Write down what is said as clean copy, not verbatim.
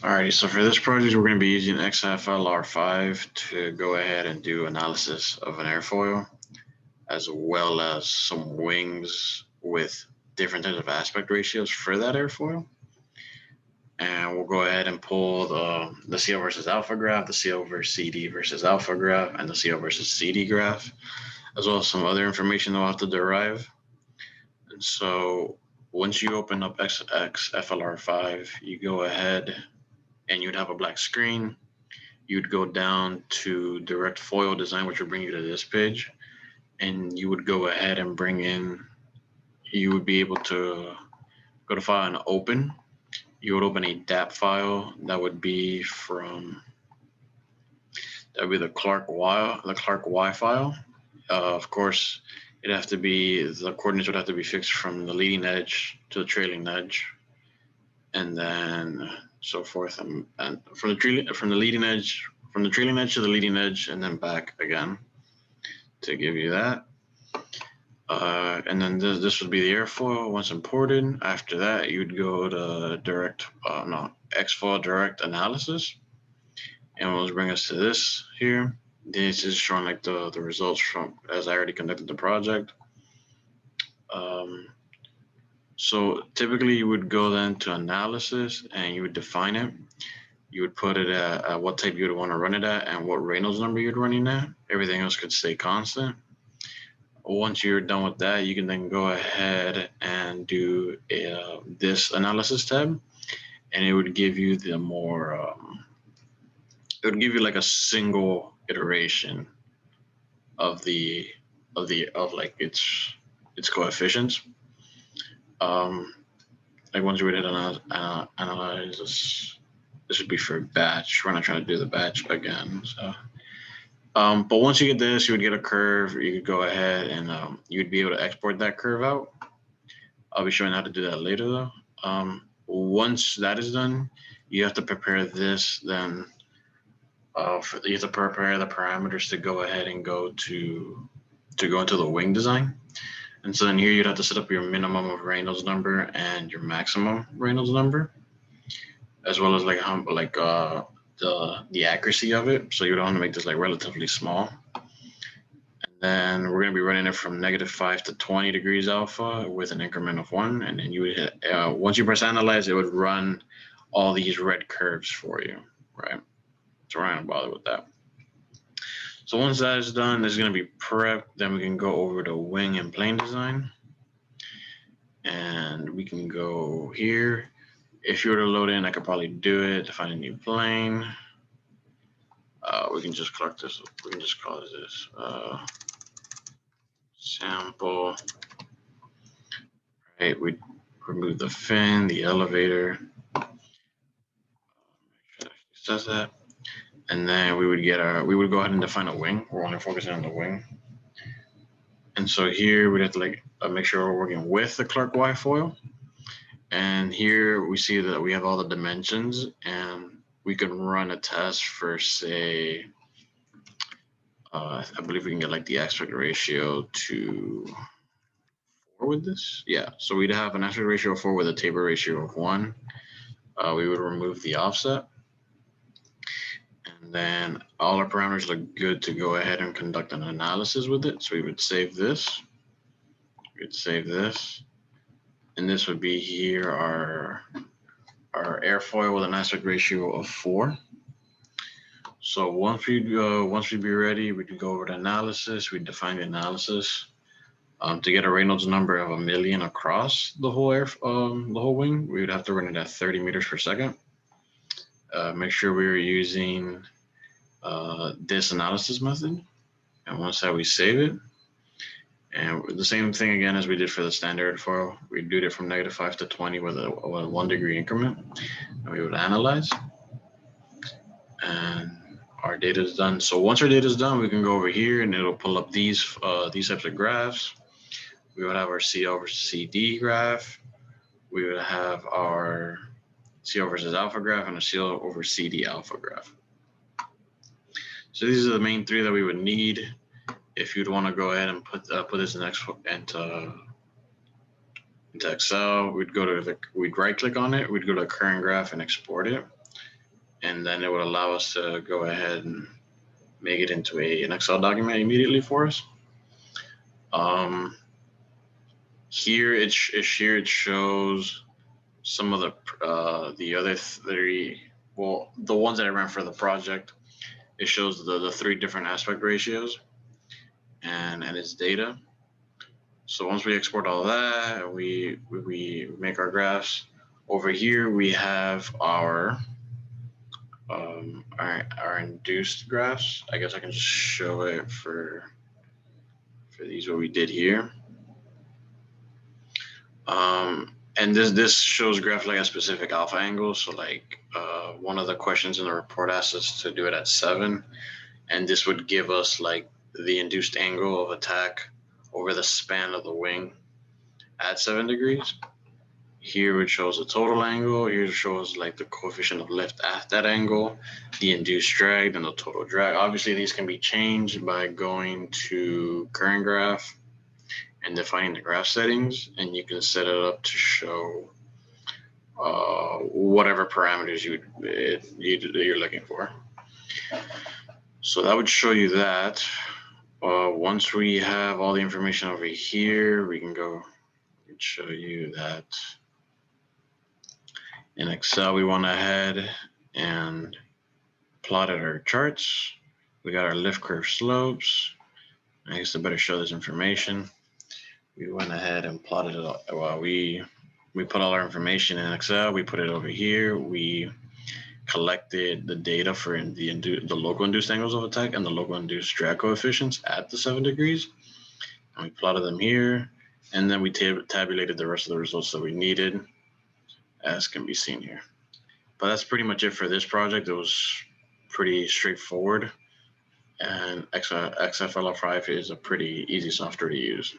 Alrighty, so for this project, we're going to be using XFLR5 to go ahead and do analysis of an airfoil, as well as some wings with different types of aspect ratios for that airfoil. And we'll go ahead and pull the CO versus alpha graph, the CO versus CD versus alpha graph, and the CO versus CD graph, as well as some other information that we'll have to derive. And so once you open up XFLR5, you go ahead and you'd have a black screen. You'd go down to direct foil design, which will bring you to this page. And you would go ahead and bring in, you would be able to go to file and open. You would open a DAP file that would be the Clark Y file. Of course, the coordinates would have to be fixed from the leading edge to the trailing edge, and then so forth, and from the trailing edge to the leading edge, and then back again to give you that. And then this would be the airfoil once imported. After that, you'd go to XFoil direct analysis, and it'll bring us to this here. This is showing like the results from as I already conducted the project. So typically you would go then to analysis and you would define it. You would put it at what type you would want to run it at and what Reynolds number you'd running at. Everything else could stay constant. Once you're done with that, you can then go ahead and do this analysis tab, and it would give you it would give you like a single iteration of like its coefficients. Like once you would hit analyze this would be for batch. We're not trying to do the batch again. So, but once you get this, you would get a curve. You could go ahead and you'd be able to export that curve out. I'll be showing how to do that later though. Once that is done, you have to prepare this. Then you have to prepare the parameters to go ahead and go into the wing design. And so then here you'd have to set up your minimum of Reynolds number and your maximum Reynolds number, as well as like the accuracy of it. So you'd want to make this like relatively small. And then we're going to be running it from -5 to 20 degrees alpha with an increment of 1. And then you would hit, once you press analyze, it would run all these red curves for you, right? So we're not going to bother with that. So once that is done, this is going to be prepped. Then we can go over to wing and plane design. And we can go here. If you were to load in, I could probably do it to find a new plane. We can just collect this. We can just call this sample. Right, we remove the fin, the elevator. Make sure it says that. And then we would go ahead and define a wing. We're only focusing on the wing. And so here we'd have to make sure we're working with the Clark Y foil. And here we see that we have all the dimensions, and we can run a test for, say, I believe we can get like the aspect ratio to 4 with this. Yeah, so we'd have an aspect ratio of 4 with a taper ratio of 1. We would remove the offset. And then all our parameters look good to go ahead and conduct an analysis with it. So we would save this. We would save this. And this would be here our airfoil with an aspect ratio of 4. So once we'd be ready, we'd go over to analysis. We'd define the analysis. To get a Reynolds number of 1,000,000 across the whole wing, we would have to run it at 30 meters per second. Make sure we were using this analysis method. And once that, we save it. And the same thing again as we did for the standard foil. We do it from -5 to 20 with a 1 degree increment. And we would analyze. And our data is done. So once our data is done, we can go over here and it'll pull up these types of graphs. We would have our CO versus CD graph. We would have our CO versus alpha graph and a CO over CD alpha graph. So these are the main 3 that we would need. If you'd want to go ahead and put this into Excel, we'd right click on it. We'd go to current graph and export it. and then it would allow us to go ahead and make it into an Excel document immediately for us. Here it shows some of the other three, well, the ones that I ran for the project. It shows the three different aspect ratios and its data. So once we export all that, we make our graphs. Over here we have our induced graphs. I guess I can just show it for these what we did here. And this shows graph like a specific alpha angle. So like one of the questions in the report asks us to do it at 7, and this would give us like the induced angle of attack over the span of the wing at 7 degrees. Here it shows the total angle. Here it shows like the coefficient of lift at that angle, the induced drag, and the total drag. Obviously, these can be changed by going to current graph and defining the graph settings, and you can set it up to show whatever parameters you're looking for. So that would show you that. Once we have all the information over here, we can go and show you that in Excel, we went ahead and plotted our charts. We got our lift curve slopes. I guess I better show this information. We went ahead and plotted it. Well, we put all our information in Excel. We put it over here. We collected the data for the local induced angles of attack and the local induced drag coefficients at the 7 degrees. And we plotted them here. And then we tabulated the rest of the results that we needed, as can be seen here. But that's pretty much it for this project. It was pretty straightforward. And XFLR5 is a pretty easy software to use.